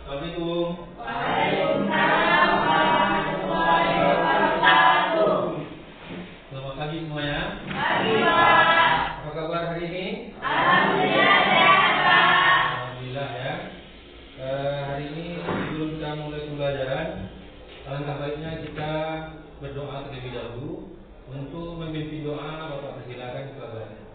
Assalamualaikum. Waalaikumsalam warahmatullahi wabarakatuh. Selamat pagi semuanya. Pagi, Pak. Apa kabar hari ini? Alhamdulillah sehat, Pak. Alhamdulillah ya. Hari ini sebelum kita mulai pembelajaran, alangkah baiknya kita berdoa terlebih dahulu. Untuk memimpin doa, Bapak persilakan kepada.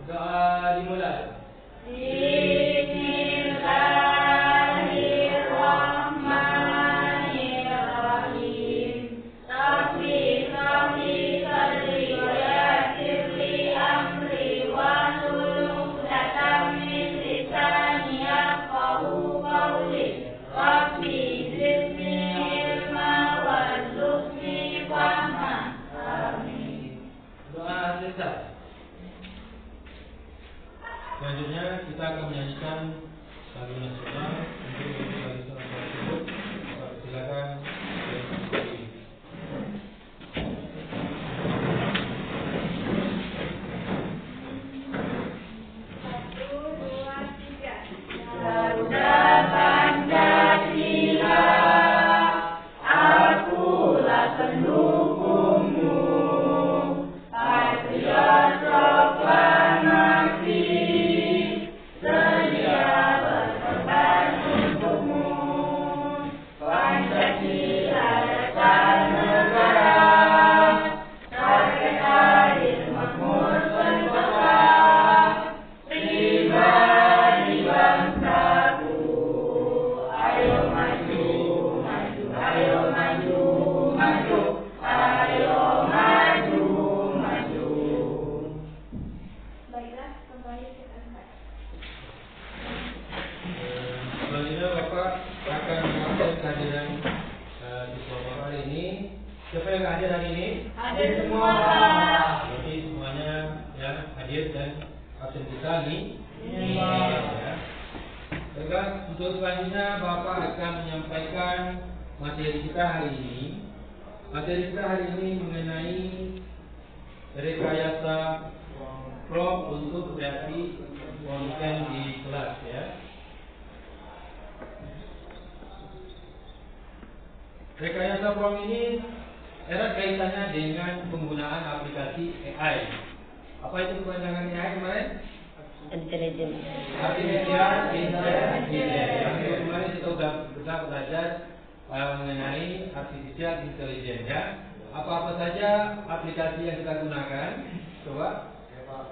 Doa dimulai. Bismillahirrahmanirrahim. Rabbi sholli sadri wa yassir li amri wahlul 'uqdatam min lisani yafqahu qawli. Rabbi zidni ilma warzuqni fahma. Amin. Doa selesai. Selanjutnya kita akan menyanyikan lagu nasional untuk lagu nasional tersebut. Silakan. Garuda Pancasila, akulah pendukungmu, patriot proklamasi, sedia berkorban untukmu. Pancasila dasar negara, rakyat adil makmur sentosa, pribadi bangsaku. Ayo maju, maju, ayo maju, maju, ayo maju, maju. Baiklah, kembali ke tempat. Selanjutnya Bapak akan mengatur kehadiran siswa Bapak hari ini. Siapa yang hadir hari ini? Hadir semua, Pak. Jadi semuanya ya hadir dan absen kita nih. Iya. Ya. Baiklah, untuk selanjutnya Bapak akan menyampaikan materi kita hari ini. Materi kita hari ini mengenai rekayasa prom untuk kreasi konten di kelas ya. Rekayasa prom ini erat kaitannya dengan penggunaan aplikasi AI. Apa itu kepanjangan AI kemarin? Intelligent. Artificial Intelligence. Yang kemarin kita sudah belajar mengenai Artificial Intelligence ya. Apa-apa saja aplikasi yang kita gunakan? Coba.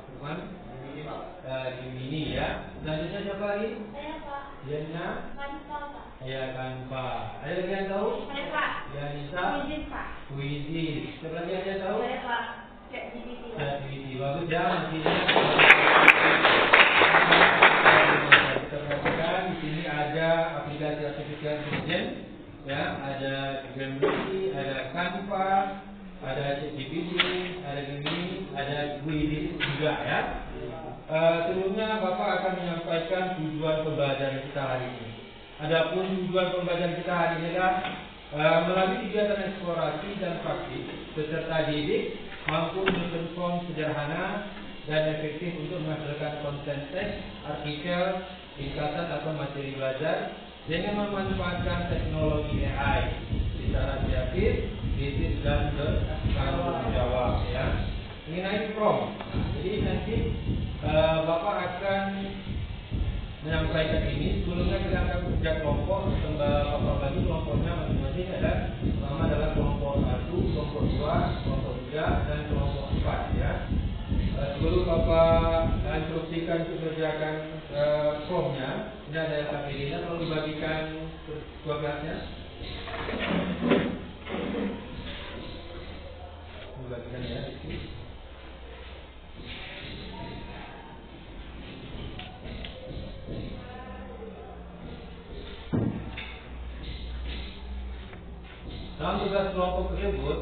Teman. Gemini ya. Selanjutnya siapa lagi? Saya, Pak. Yana. Kanpa, Pak. Ya Canva. Ada lagi yang tahu? Saya, Pak. Yanisa. Izin, Pak. Quizzes. Siapa lagi yang tahu? Saya, Pak. ChatGPT. ChatGPT. Bagus ya. Nantinya kita perhatikan di sini ada aplikasi artificial intelligence ya, ada Gemini, ada Canva, ada ChatGPT, ada Gemini, ada Quizzes juga ya. Sebelumnya Bapak akan menyampaikan tujuan pembelajaran kita hari ini. Adapun tujuan pembelajaran kita hari ini adalah melalui kegiatan eksplorasi dan praktik peserta didik mampu menyusun form sederhana dan efektif untuk menghasilkan konten teks, artikel, ringkasan atau materi belajar dengan memanfaatkan teknologi AI secara kreatif, kritis dan bertanggung jawab ya. Mengenai prom, jadi nanti Bapak akan menyampaikan ini. Sebelumnya kita akan bekerja kelompok. Bapak bagi kelompoknya masing-masing ada. Pertama adalah kelompok 1, kelompok 2, kelompok 3 dan kelompok 4 ya. Sebelum Bapak instruksikan untuk mengerjakan formnya, ini ada tabelnya, kalau dibagikan dua kelasnya. Dibagikan ya. Dalam tugas kelompok tersebut,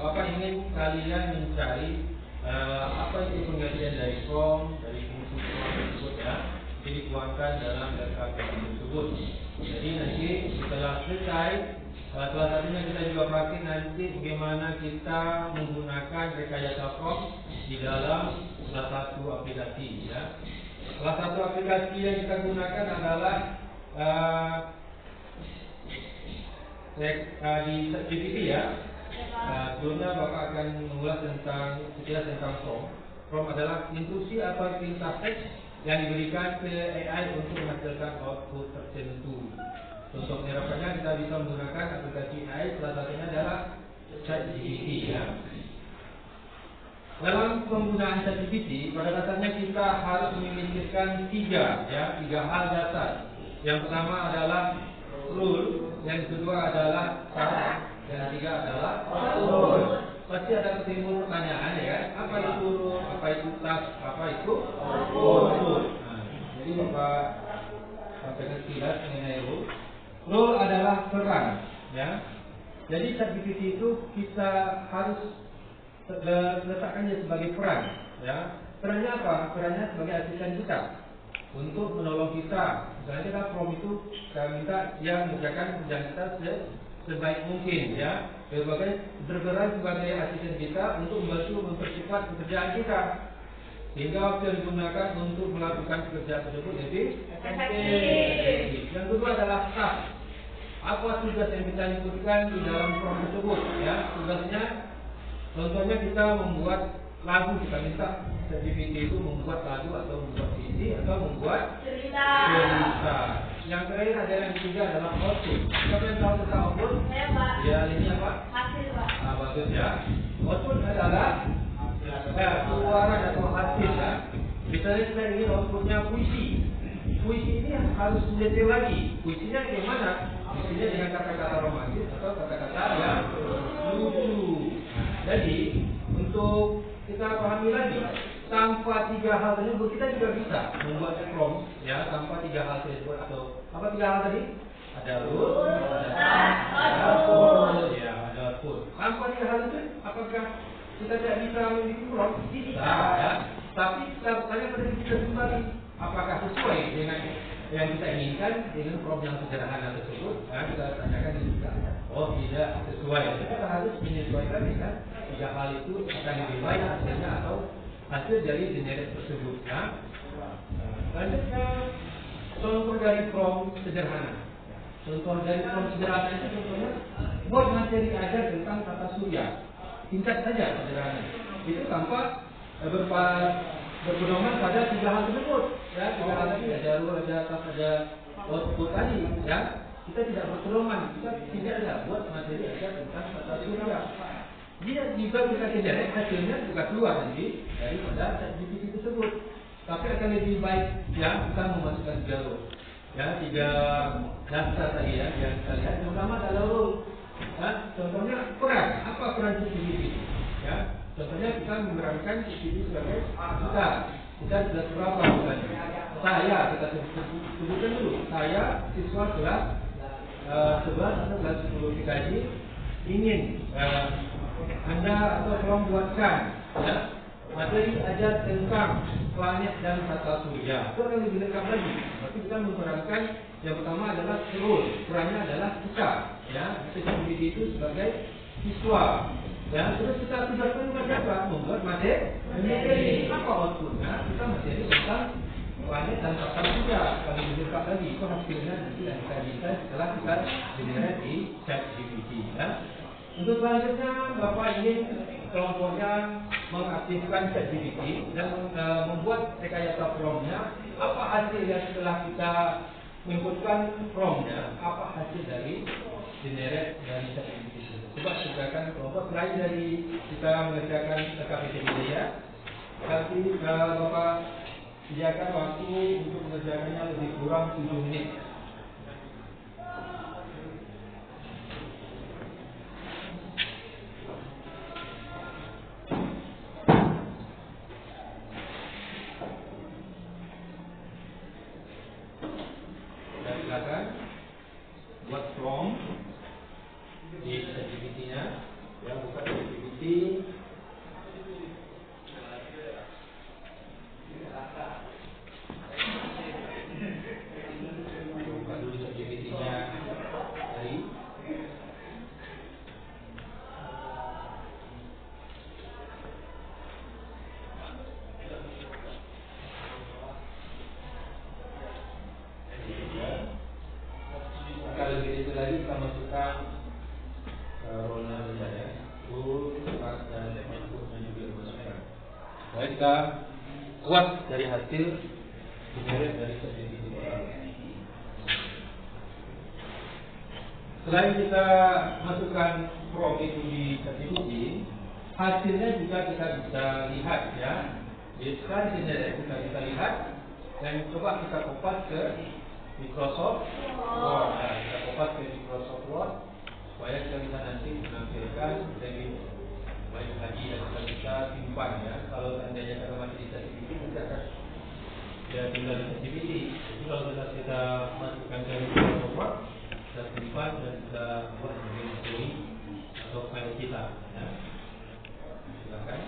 Bapak ingin kalian mencari apa itu penggantian dari form, dari fungsi form tersebut ya, jadi dituangkan dalam data tersebut. Jadi nanti setelah selesai Salah satunya kita juga praktik nanti bagaimana kita menggunakan rekayasa prompt di dalam salah satu aplikasi ya. Salah satu aplikasi yang kita gunakan adalah di ChatGPT ya. Sebelumnya Bapak akan mengulas sekilas tentang prompt. Prompt adalah instruksi atau perintah teks yang diberikan ke AI untuk menghasilkan output tertentu. Untuk menerapkannya kita bisa menggunakan aplikasi AI, salah satunya adalah ChatGPT ya. Dalam penggunaan ChatGPT, pada dasarnya kita harus memikirkan tiga hal dasar. Yang pertama adalah rule, yang kedua adalah task, yang ketiga adalah output. Pasti ada timbul pertanyaan ya kan? Apa itu rule, apa itu task, apa itu output. Nah, jadi Bapak sampaikan sekilas mengenai rule. Rule adalah peran ya. Jadi ChatGPT itu kita harus letakkannya sebagai peran ya. Perannya apa? Perannya sebagai asisten kita untuk menolong kita. Misalnya kita prompt itu kita minta dia mengerjakan pekerjaan kita sebaik mungkin ya. Berperan sebagai asisten kita untuk membantu mempercepat pekerjaan kita, sehingga waktu yang digunakan untuk melakukan pekerjaan tersebut lebih efektif. Yang kedua adalah task. Apa tugas yang kita inputkan di dalam prompt tersebut ya. Tugasnya contohnya kita membuat lagu, kita minta ChatGPT itu membuat lagu atau membuat CD atau membuat cerita. Yang terakhir ada yang ketiga adalah output. Siapa yang tahu tentang output? Saya Pak. Ya, ini apa? Hasil Pak. Bagus ya. Output adalah keluaran atau hasil ya. Misalnya kita ingin outputnya puisi. Puisi ini harus detail lagi. Puisinya bagaimana? Puisinya dengan kata-kata romantis atau kata-kata yang lucu. Jadi untuk kita pahami lagi, tanpa tiga hal tersebut kita juga bisa membuat prompt ya, tanpa tiga hal tersebut. Atau apa tiga hal tadi? Ada rule, ada output, ya ada output. Tanpa tiga hal itu, apakah kita tidak bisa membuat prompt? Bisa ya. Tapi kita bertanya pada diri kita sendiri, apakah sesuai dengan yang kita inginkan dengan prompt yang sederhana tersebut? Ya, kita tanyakan diri kita. Oh tidak sesuai. Jadi kita harus menyesuaikan dengan tiga hal itu akan lebih baik hasilnya atau hasil dari generate tersebut ya. Selanjutnya contoh dari prompt sederhana. Contoh dari prompt sederhana itu contohnya buat materi ajar tentang tata surya. Singkat saja sederhana. Itu tanpa berpedoman pada tiga hal tersebut. Ya, tiga hal tadi ada rule, ada task, ada output tadi ya. Kita tidak berpedoman, kita tidak buat materi ajar tentang tata surya. Dia juga kita generate hasilnya juga keluar nanti daripada ChatGPT tersebut. Tapi akan lebih baik ya kita memasukkan jalur ya, tiga dasar tadi ya yang kita lihat. Yang pertama adalah rule. Ya, contohnya peran. Apa peran ChatGPT? Ya, contohnya kita memerankan ChatGPT sebagai kita sudah berapa misalnya? Saya kita sebutkan dulu. Saya siswa kelas 11 atau kelas 10 PKJ ingin Anda atau tolong buatkan ya, materi ajar tentang planet dan tata surya. Itu akan lebih lengkap lagi. Berarti kita memerankan yang pertama adalah role, perannya adalah kita ya, ChatGPT itu sebagai siswa ya. Terus kita tugaskan kepada apa? Membuat materi. Apa outputnya? Kita materi tentang planet dan tata surya. Kalau lebih lengkap lagi itu hasilnya nanti yang kita bisa setelah kita generate di ChatGPT ya. Untuk selanjutnya Bapak ingin kelompoknya mengaktifkan ChatGPT dan membuat rekayasa promptnya. Apa hasilnya setelah kita menginputkan promptnya? Apa hasil dari generate dari ChatGPT? Coba ceritakan kelompok selain dari kita mengerjakan KPT ya. Nanti Bapak sediakan waktu untuk mengerjakannya lebih kurang 7 menit. Buat prompt di ChatGPT-nya ya, buka ChatGPT. menampilkan role saja ya, full, pas dan inputnya juga dimasukkan. Baik, kita kuat dari hasil generate dari ChatGPT. Selain kita masukkan prompt itu di ChatGPT, hasilnya juga kita bisa lihat ya. Jadi setelah generate kita bisa lihat dan coba kita kopas ke Microsoft Word. Nah, kita kopas ke Microsoft Word supaya kita bisa nanti menampilkan lebih baik lagi dan kita bisa simpan ya. Kalau seandainya kita masih di ChatGPT, kita akan ya tinggal di ChatGPT. Jadi kalau kita masukkan ke Microsoft Word, kita simpan dan kita buat sebagai history atau file kita ya. Silakan.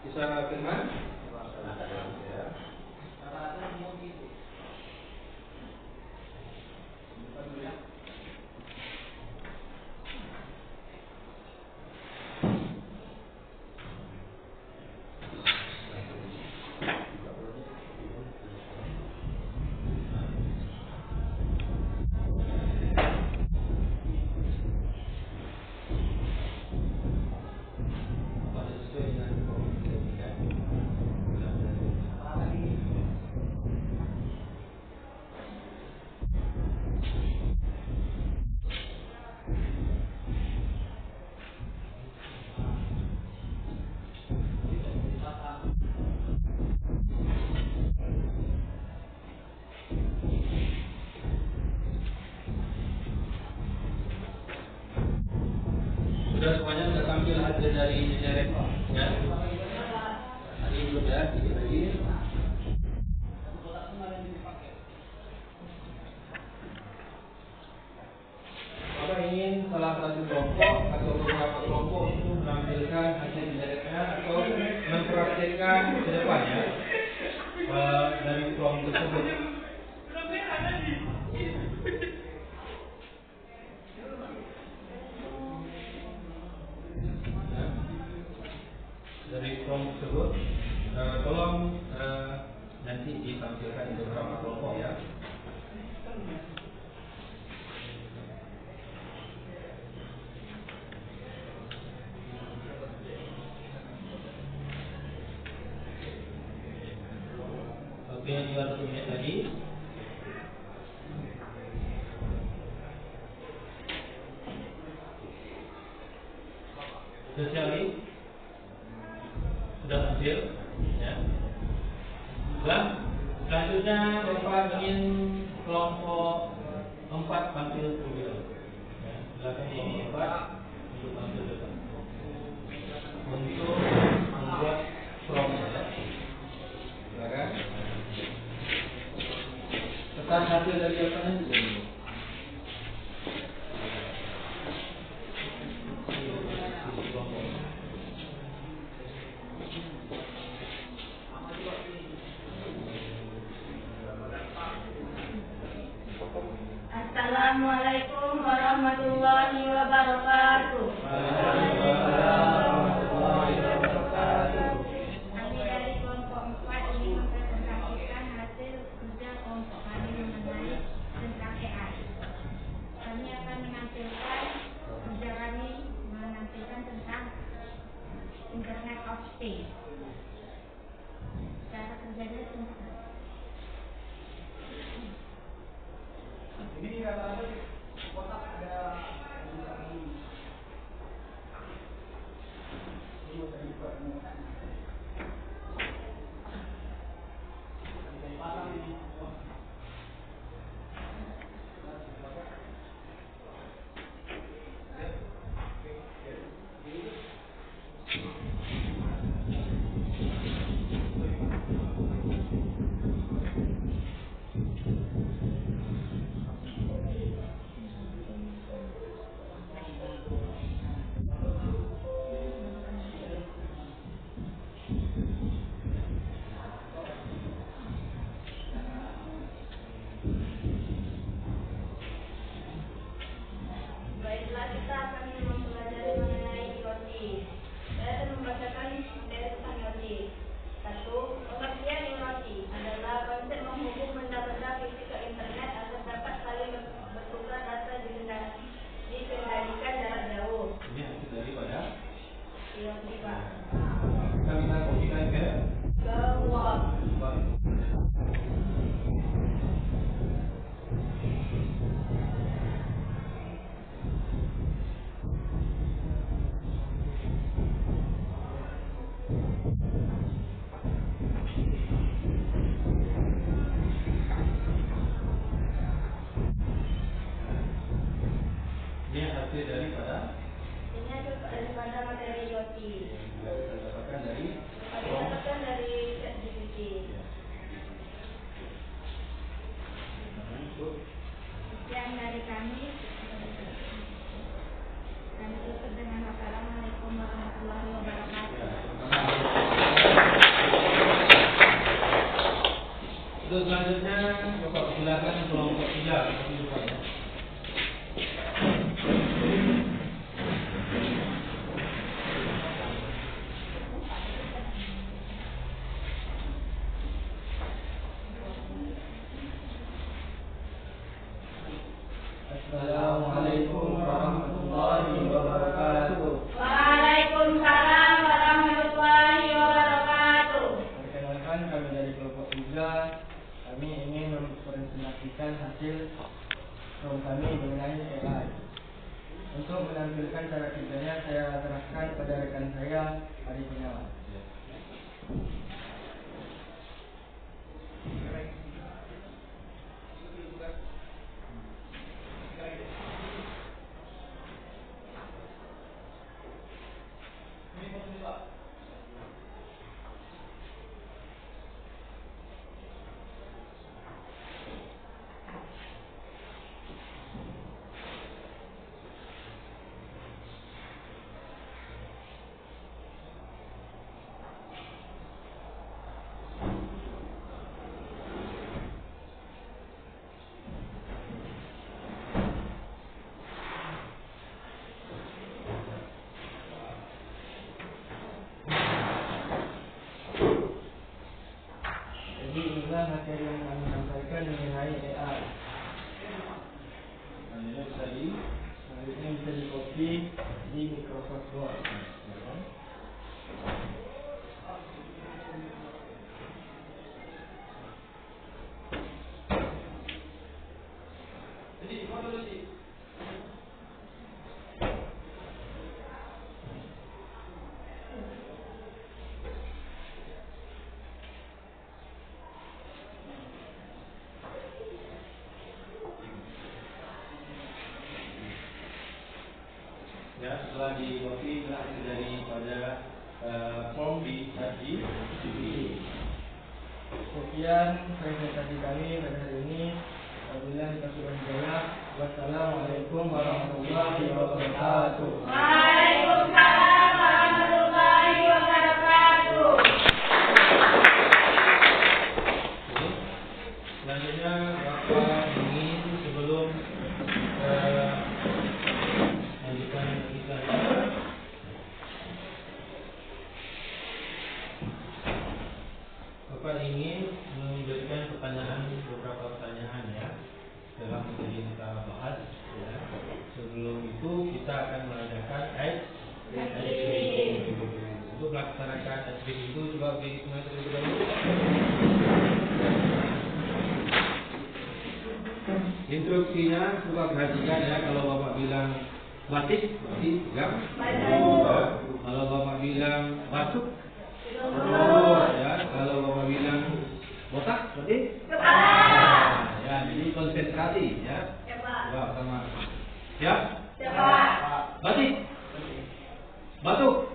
Bisa firman? Sudah semuanya sudah tampil hasil dari generate ya. Tadi belum ya, sedikit lagi. Bapak ingin salah satu kelompok atau beberapa kelompok itu menampilkan hasil generate-nya atau mempraktikkan ke depannya dari prompt tersebut. Dari prompt tersebut tolong nanti ditampilkan di beberapa kelompok ya. Oke, tinggal 1 menit lagi. Sosiali sudah hasil ya. Selanjutnya Bapak ingin kelompok 4 tampil dulu ya. Silakan kelompok 4 untuk tampil dulu untuk membuat prompt ya. Silakan. Tekan hasil dari apanya juga dulu. Assalamualaikum warahmatullahi wabarakatuh. Kami dari kelompok 4 ingin mempresentasikan hasil kerja kelompok kami mengenai tentang AI. Kami akan menampilkan kerja kami menampilkan tentang Internet of Things. Cara kerjanya tentang ini rata-rata kotak ada Untuk selanjutnya Bapak silakan kelompok 3. Assalamualaikum warahmatullahi wabarakatuh. Waalaikumsalam warahmatullahi wabarakatuh. Perkenalkan, kami dari kelompok 3. Kami ingin mempresentasikan hasil from kami mengenai AI. Untuk menampilkan cara kerjanya, saya serahkan pada rekan saya, Ari Gunawan. Jadi inilah materi yang kami sampaikan mengenai AI. Selanjutnya bisa di-copy di Microsoft Word. Ya, setelah di copy hasil daripada form di tadi. Sekian presentasi kami pada hari ini. Wabillahi taufiq wal hidayah. Wassalamualaikum warahmatullahi wabarakatuh. Waalaikumsalam warahmatullahi wabarakatuh. Selanjutnya Bapak ingin sebelum lanjutkan kita Bapak ingin memberikan beberapa pertanyaan ya dalam materi yang kita bahas ya. Sebelum itu kita akan mengadakan icebreaking. Untuk melaksanakan icebreaking itu coba beri semuanya terlebih dahulu. Instruksinya coba perhatikan ya, kalau Bapak bilang batik, berarti pegang. Kalau Bapak bilang batuk, ya. Kalau Bapak bilang botak, berarti ya, jadi konsentrasi ya. Coba sama. Siap? Batik, batuk,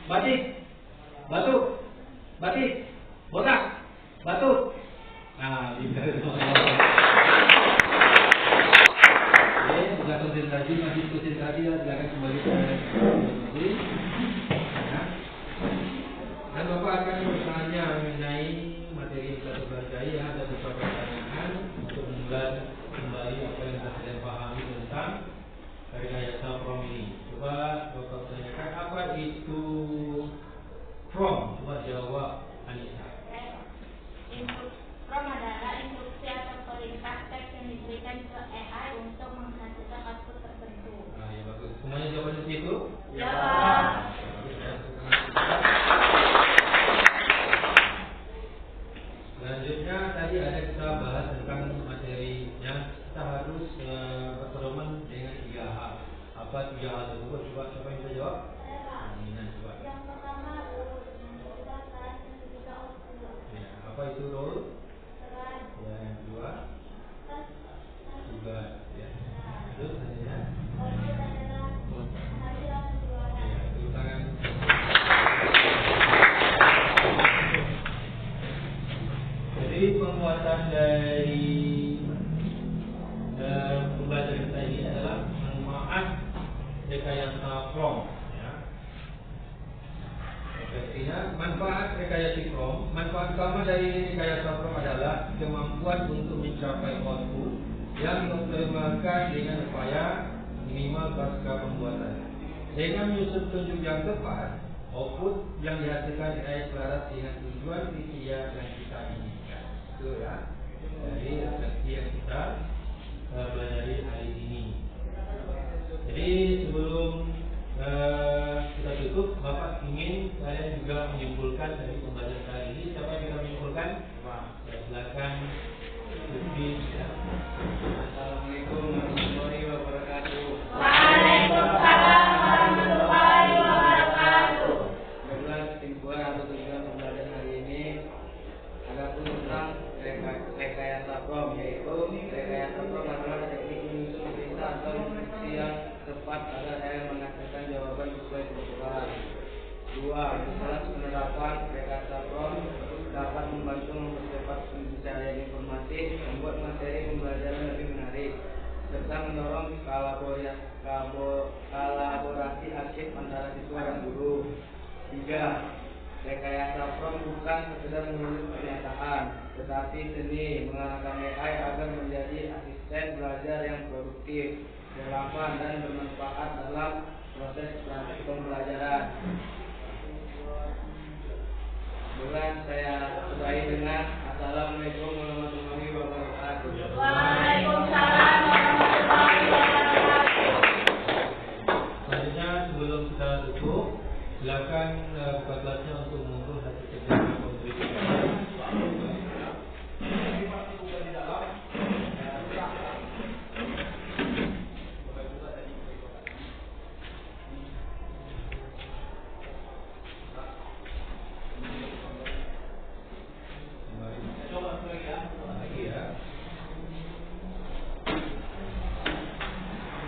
batik, batuk, batik, botak, batuk. Nah, bisa. Sudah konsentrasi, masih konsentrasi ya, silakan kembali ke konsentrasi. Ya. Dan Bapak akan bertanya mengenai materi yang kita pelajari ya, ada beberapa pertanyaan untuk memulai kembali apa yang kita sedang pahami tentang rekayasa from ini. Coba Bapak tanyakan apa itu from? Coba jawab Anissa. From adalah instruksi atau perintah teks yang diberikan ke AI untuk menghasilkan output tertentu. Nah, ya bagus. Semuanya jawabannya itu? Ya. Selanjutnya tadi ada kita bahas tentang materinya. Kita harus berpedoman dengan 3 hal. Apa 3 hal tersebut? Coba siapa yang bisa jawab? Nina coba. Yang pertama menggunakan sertifikat output. Ya, apa itu role? Ya, yang kedua tugas. Ya. Terus selanjutnya. Ya, tepuk tangan. Jadi penguatan dari pembelajaran kita ini adalah manfaat rekayasa from ya. Efeknya Ya, manfaat rekayasa prom, manfaat utama dari rekayasa prom adalah kemampuan untuk mencapai output yang dioptimalkan dengan upaya minimal pasca pembuatan. Dengan menyusun petunjuk yang tepat, output yang dihasilkan AI selaras dengan tujuan kriteria yang kita inginkan. Itu ya. Jadi refleksi yang kita pelajari hari ini. Jadi sebelum kita tutup, Bapak ingin saya juga menyimpulkan dari pembelajaran kali ini. Siapa yang bisa menyimpulkan? Silakan. Assalamualaikum warahmatullahi wabarakatuh. Waalaikumsalam warahmatullahi wabarakatuh. Baiklah, kesimpulan atau tujuan pembelajaran hari ini adapun tentang rekayasa prom, yaitu rekayasa prom adalah teknik menyusun berita atau instruksi yang tepat agar AI menghasilkan jawaban sesuai kebutuhan. 2. Jelas penerapan rekayasa prom dapat membantu mempercepat pencarian informasi, membuat materi pembelajaran lebih menarik, serta mendorong kolaborasi aktif antara siswa dan guru. 3. Rekayasa prom bukan sekedar menulis pernyataan, tetapi seni mengarahkan AI agar menjadi asisten belajar yang produktif, relevan dan bermanfaat dalam proses pembelajaran. Bulan saya sudahi dengan Assalamualaikum warahmatullahi wabarakatuh. Waalaikumsalam warahmatullahi wabarakatuh. Selanjutnya sebelum kita tutup, silakan buka kelasnya untuk mengumpul hasil kerja kontribusi.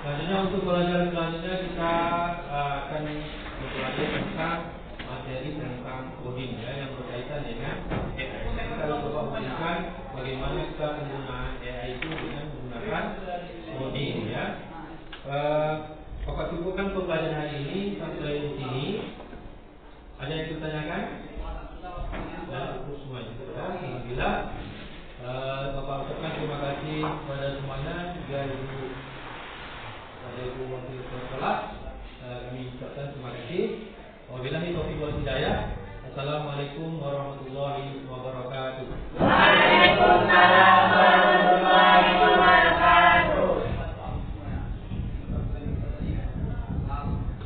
Selanjutnya untuk pelajaran selanjutnya kita akan mempelajari tentang materi tentang coding ya, yang berkaitan dengan AI. Kita coba memberikan bagaimana kita penggunaan AI itu dengan menggunakan coding ya. Bapak cukupkan pembelajaran hari ini sampai di sini. Ada yang ditanyakan? Ya, cukup semua itu ya. Alhamdulillah. Bapak ucapkan terima kasih kepada semuanya. Ibu wakil ketua, kami ucapkan terima kasih. Wabillahi taufiq wal hidayah. Assalamualaikum warahmatullahi wabarakatuh.